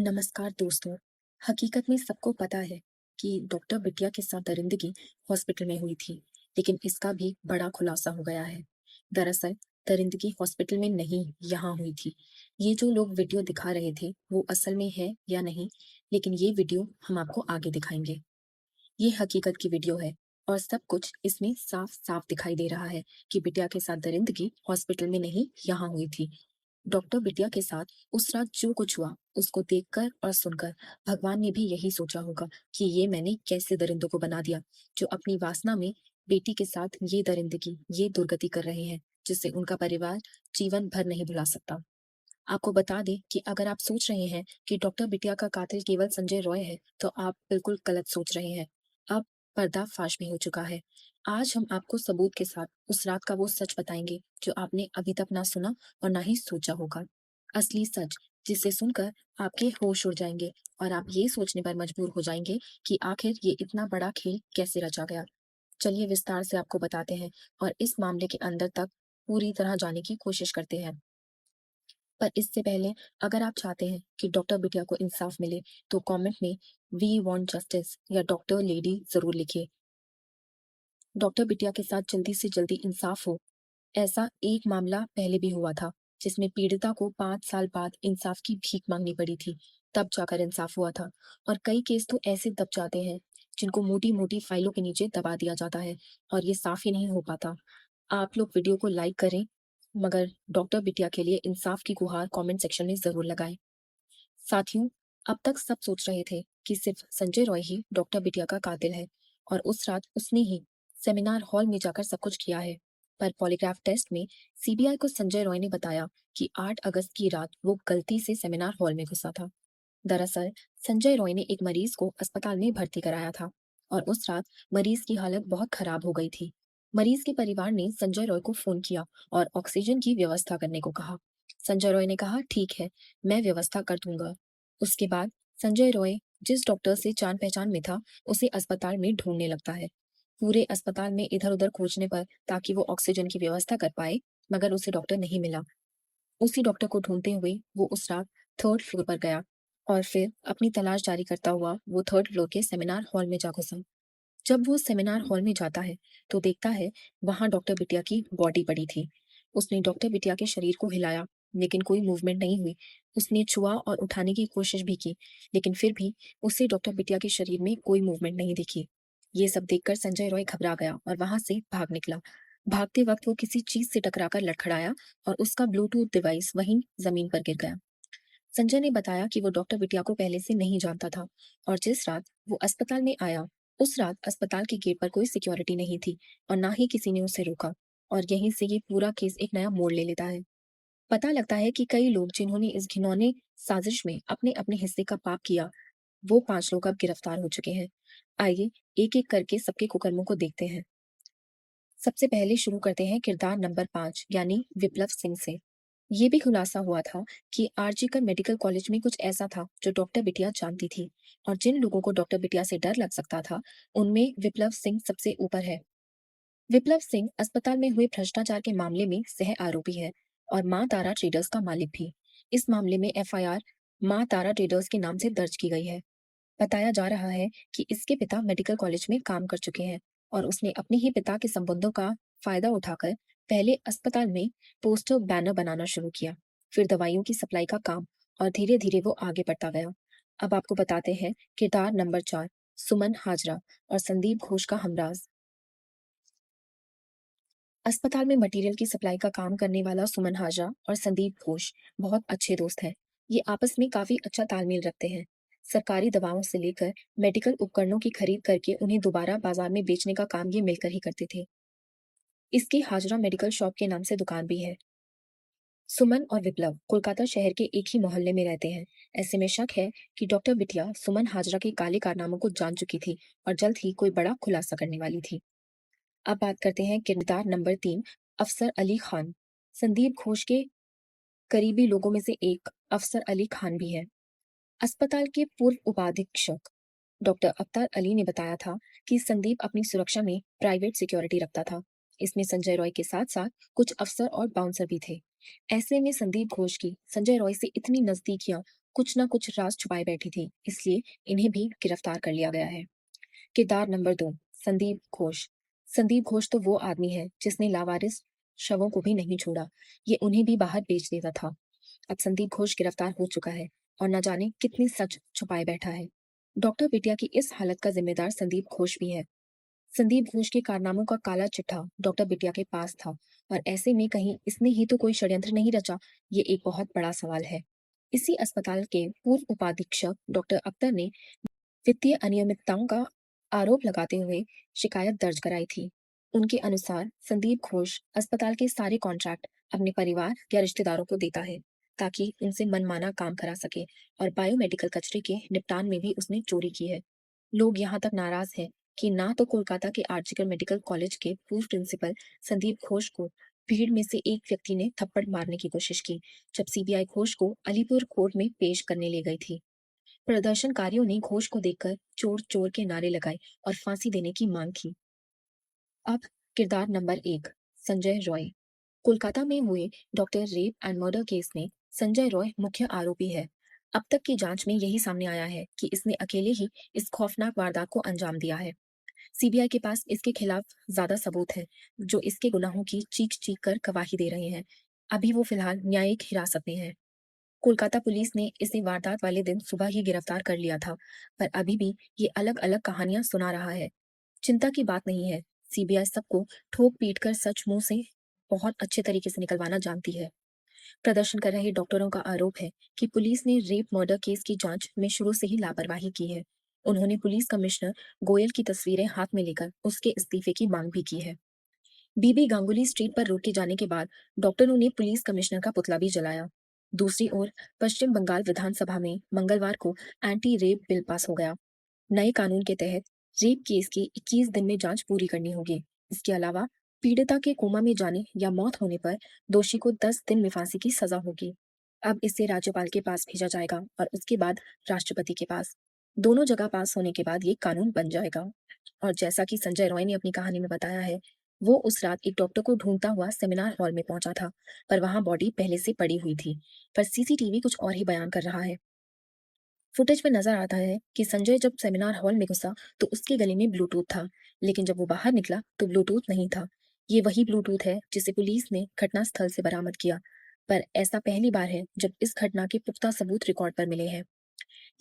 नमस्कार दोस्तों। हकीकत में सबको पता है कि डॉक्टर बिटिया के साथ दरिंदगी हॉस्पिटल में हुई थी, लेकिन इसका भी बड़ा खुलासा हो गया है। दरअसल दरिंदगी हॉस्पिटल में नहीं, यहाँ हुई थी। ये जो लोग वीडियो दिखा रहे थे वो असल में है या नहीं, लेकिन ये वीडियो हम आपको आगे दिखाएंगे। ये हकीकत की वीडियो है और सब कुछ इसमें साफ साफ दिखाई दे रहा है कि बिटिया के साथ दरिंदगी हॉस्पिटल में नहीं, यहाँ हुई थी। डॉक्टर बिटिया के साथ उस रात जो कुछ हुआ, उसको देखकर और सुनकर भगवान ने भी यही सोचा होगा कि ये मैंने कैसे दरिंदों को बना दिया, जो अपनी वासना में बेटी के साथ ये दरिंदगी, ये दुर्गति कर रहे हैं, जिससे उनका परिवार जीवन भर नहीं भुला सकता। आपको बता दें कि अगर आप सोच रहे हैं कि डॉक्टर बिटिया का कातिल केवल संजय रॉय है, तो आप बिल्कुल गलत सोच रहे हैं। अब पर्दाफाश भी हो चुका है। आज हम आपको सबूत के साथ उस रात का वो सच बताएंगे, जो आपने अभी तक ना सुना और ना ही सोचा होगा। असली सच, जिसे सुनकर आपके होश उड़ जाएंगे और आप ये सोचने पर मजबूर हो जाएंगे कि आखिर ये इतना बड़ा खेल कैसे रचा गया। चलिए विस्तार से आपको बताते हैं और इस मामले के अंदर तक पूरी तरह जाने की कोशिश करते हैं। पर इससे पहले, अगर आप चाहते हैं कि डॉक्टर बिटिया को इंसाफ मिले, तो कमेंट में वी वांट जस्टिस या डॉक्टर लेडी जरूर लिखिए। डॉक्टर बिटिया के साथ जल्दी से जल्दी इंसाफ हो। ऐसा एक मामला पहले भी हुआ था, जिसमें पीड़िता को 5 साल बाद इंसाफ की भीख मांगनी पड़ी थी, तब जाकर इंसाफ हुआ था। और कई केस तो ऐसे दब जाते हैं, जिनको मोटी मोटी फाइलों के नीचे दबा दिया जाता है और ये साफ ही नहीं हो पाता। आप लोग वीडियो को लाइक करें, मगर डॉक्टर बिटिया के लिए इंसाफ की गुहार कमेंट सेक्शन में जरूर लगाएं। साथियों, अब तक सब सोच रहे थे कि सिर्फ संजय रॉय ही डॉक्टर बिटिया का कातिल है और उस रात उसने ही सेमिनार हॉल में जाकर सब कुछ किया है। पर पॉलीग्राफ टेस्ट में सीबीआई को संजय रॉय ने बताया कि 8 अगस्त की रात वो गलती से सेमिनार हॉल में घुसा था। दरअसल संजय रॉय ने एक मरीज को अस्पताल में भर्ती कराया था और उस रात मरीज की हालत बहुत खराब हो गई थी। मरीज के परिवार ने संजय रॉय को फोन किया और ऑक्सीजन की व्यवस्था करने को कहा। संजय रॉय ने कहा, ठीक है, मैं व्यवस्था कर दूंगा। उसके बाद संजय रॉय जिस डॉक्टर से जान पहचान में था, उसे अस्पताल में ढूंढने लगता है। पूरे अस्पताल में इधर उधर खोजने पर, ताकि वो ऑक्सीजन की व्यवस्था कर पाए, मगर उसे डॉक्टर नहीं मिला। उसी डॉक्टर को ढूंढते हुए वो उस रात 3rd फ्लोर पर गया और फिर अपनी तलाश जारी करता हुआ वो 3rd फ्लोर के सेमिनार हॉल में जा घुसा। जब वो सेमिनार हॉल में जाता है, तो देखता है वहां डॉक्टर बिटिया की बॉडी पड़ी थी। उसने डॉक्टर बिटिया के शरीर को हिलाया, लेकिन कोई मूवमेंट नहीं हुई। उसने छुआ और उठाने की कोशिश भी की, लेकिन फिर भी उसे डॉक्टर बिटिया के शरीर में कोई मूवमेंट नहीं दिखी। ये सब देखकर संजय रॉय घबरा गया और वहां से भाग निकला। भागते वक्त वो किसी चीज से टकराकर लड़खड़ाया और उसका ब्लूटूथ डिवाइस वहीं जमीन पर गिर गया। संजय ने बताया कि वो डॉक्टर बिटिया को पहले से नहीं जानता था और जिस रात वो अस्पताल में आया, उस रात अस्पताल के गेट पर कोई सिक्योरिटी नहीं थी और ना ही किसी ने उसे रोका। और यहीं से ये पूरा केस एक नया मोड़ ले लेता है। पता लगता है कि कई लोग जिन्होंने इस घिनौने साजिश में अपने अपने हिस्से का पाप किया, वो 5 लोग अब गिरफ्तार हो चुके हैं। आइए एक एक करके सबके कुकर्मों को देखते हैं। सबसे पहले शुरू करते हैं किरदार नंबर 5 यानी विप्लव सिंह से। ये भी खुलासा हुआ था कि आरजीकर मेडिकल कॉलेज में कुछ ऐसा था जो डॉक्टर बिटिया जानती थी, और जिन लोगों को डॉक्टर बिटिया से डर लग सकता था, उनमें विप्लव सिंह सबसे ऊपर है। विप्लव सिंह अस्पताल में हुए भ्रष्टाचार के मामले में सह आरोपी है और मां तारा ट्रेडर्स का मालिक भी। इस मामले में एफआईआर मां तारा ट्रेडर्स के नाम से दर्ज की गई है। बताया जा रहा है कि इसके पिता मेडिकल कॉलेज में काम कर चुके हैं और उसने अपने ही पिता के संबंधों का फायदा उठाकर पहले अस्पताल में पोस्टर बैनर बनाना शुरू किया, फिर दवाइयों की सप्लाई का काम, और धीरे धीरे वो आगे बढ़ता गया। अब आपको बताते हैं किरदार नंबर 4, सुमन हाजरा और संदीप घोष का हमराज। अस्पताल में मटेरियल की सप्लाई का काम करने वाला सुमन हाजरा और संदीप घोष बहुत अच्छे दोस्त हैं। ये आपस में काफी अच्छा तालमेल रखते हैं। सरकारी दवाओं से लेकर मेडिकल उपकरणों की खरीद करके उन्हें दोबारा बाजार में बेचने का काम ये मिलकर ही करते थे। इसकी हाजरा मेडिकल शॉप के नाम से दुकान भी है। सुमन और विप्लव कोलकाता शहर के एक ही मोहल्ले में रहते हैं। ऐसे में शक है कि डॉक्टर बिटिया सुमन हाजरा के काले कारनामों को जान चुकी थी और जल्द ही कोई बड़ा खुलासा करने वाली थी। अब बात करते हैं किरदार नंबर 3, अफसर अली खान। संदीप घोष के करीबी लोगों में से एक अफसर अली खान भी है। अस्पताल के पूर्व उपाधीक्षक डॉक्टर अख्तर अली ने बताया था कि संदीप अपनी सुरक्षा में प्राइवेट सिक्योरिटी रखता था। इसमें संजय रॉय के साथ साथ कुछ अफसर और बाउंसर भी थे। ऐसे में संदीप घोष की संजय रॉय से इतनी नजदीकियां कुछ ना कुछ राज छुपाए बैठी थी, इसलिए इन्हें भी गिरफ्तार कर लिया गया है। किरदार नंबर 2, संदीप घोष। संदीप घोष तो वो आदमी है जिसने लावारिस शवों को भी नहीं छोड़ा, ये उन्हें भी बाहर बेच देता था। अब संदीप घोष गिरफ्तार हो चुका है और न जाने कितनी सच छुपाए बैठा है। डॉक्टर बिटिया की इस हालत का जिम्मेदार संदीप घोष भी है। संदीप घोष के कारनामों का काला चिट्ठा डॉक्टर बिटिया के पास था और ऐसे में कहीं इसने ही तो कोई षड्यंत्र नहीं रचा, ये एक बहुत बड़ा सवाल है। इसी अस्पताल के पूर्व उपाधीक्षक डॉक्टर अख्तर ने वित्तीय अनियमितताओं का आरोप लगाते हुए शिकायत दर्ज कराई थी। उनके अनुसार संदीप घोष अस्पताल के सारे कॉन्ट्रैक्ट अपने परिवार या रिश्तेदारों को देता है ताकि उनसे मनमाना काम करा सके और बायोमेडिकल कचरे के निपटान में भी उसने चोरी की है। लोग यहाँ तक नाराज हैं कि ना तो कोलकाता के आर्जिकर मेडिकल कॉलेज के पूर्व प्रिंसिपल संदीप घोष को भीड़ में से एक व्यक्ति ने थप्पड़ मारने की कोशिश की जब सीबीआई घोष को अलीपुर कोर्ट में पेश करने ले गई थी। प्रदर्शनकारियों ने घोष को देखकर चोर चोर के नारे लगाए और फांसी देने की मांग की। अब किरदार नंबर 1, संजय रॉय। कोलकाता में हुए doctor rape and murder case में संजय रॉय मुख्य आरोपी है। अब तक की जांच में यही सामने आया है कि इसने अकेले ही इस खौफनाक वारदात को अंजाम दिया है। सीबीआई के पास इसके खिलाफ ज्यादा सबूत है जो इसके गुनाहों की चीख चीख कर गवाही दे रहे हैं। अभी वो फिलहाल न्यायिक हिरासत में है। कोलकाता पुलिस ने इसे वारदात वाले दिन सुबह ही गिरफ्तार कर लिया था, पर अभी भी ये अलग-अलग कहानियां सुना रहा है। चिंता की बात नहीं है, सीबीआई सबको ठोक पीट कर सच मुंह से बहुत अच्छे तरीके से निकलवाना जानती है। प्रदर्शन कर रहे डॉक्टरों का आरोप है कि पुलिस ने रेप मर्डर केस की जांच में शुरू से ही लापरवाही की है। उन्होंने पुलिस कमिश्नर गोयल की तस्वीरें हाथ में लेकर उसके इस्तीफे की मांग भी की है। बीबी गांगुली स्ट्रीट पर रोके जाने के बाद डॉक्टरों ने पुलिस कमिश्नर का पुतला भी जलाया। दूसरी ओर पश्चिम बंगाल विधानसभा में मंगलवार को एंटी रेप बिल पास हो गया। नए कानून के तहत रेप केस की 21 दिन में जांच पूरी करनी होगी। इसके अलावा पीड़िता के कोमा में जाने या मौत होने पर दोषी को 10 दिन में फांसी की सजा होगी। अब इसे राज्यपाल के पास भेजा जाएगा और उसके बाद राष्ट्रपति के पास। दोनों जगह पास होने के बाद ये कानून बन जाएगा। और जैसा कि संजय रॉय ने अपनी कहानी में बताया है, वो उस रात एक डॉक्टर को ढूंढता हुआ सेमिनार हॉल में पहुंचा था, पर वहां बॉडी पहले से पड़ी हुई थी। पर सीसीटीवी कुछ और ही बयान कर रहा है। फुटेज में नजर आता है कि संजय जब सेमिनार हॉल में घुसा तो उसके गले में ब्लूटूथ था, लेकिन जब वो बाहर निकला तो ब्लूटूथ नहीं था। ये वही ब्लूटूथ है जिसे पुलिस ने घटनास्थल से बरामद किया, पर ऐसा पहली बार है जब इस घटना के पुख्ता सबूत रिकॉर्ड पर मिले हैं।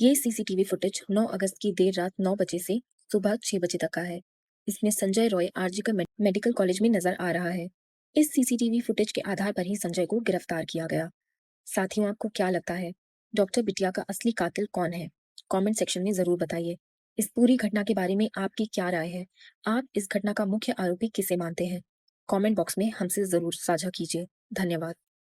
ये सीसीटीवी फुटेज 9 अगस्त की देर रात 9 बजे से सुबह 6 बजे तक का है। इसमें संजय रॉय आरजीकर मेडिकल कॉलेज में नजर आ रहा है। इस सीसीटीवी फुटेज के आधार पर ही संजय को गिरफ्तार किया गया। साथियों, आपको क्या लगता है, डॉक्टर बिटिया का असली कातिल कौन है? कमेंट सेक्शन में जरूर बताइए। इस पूरी घटना के बारे में आपकी क्या राय है? आप इस घटना का मुख्य आरोपी किसे मानते हैं? कमेंट बॉक्स में हमसे जरूर साझा कीजिए। धन्यवाद।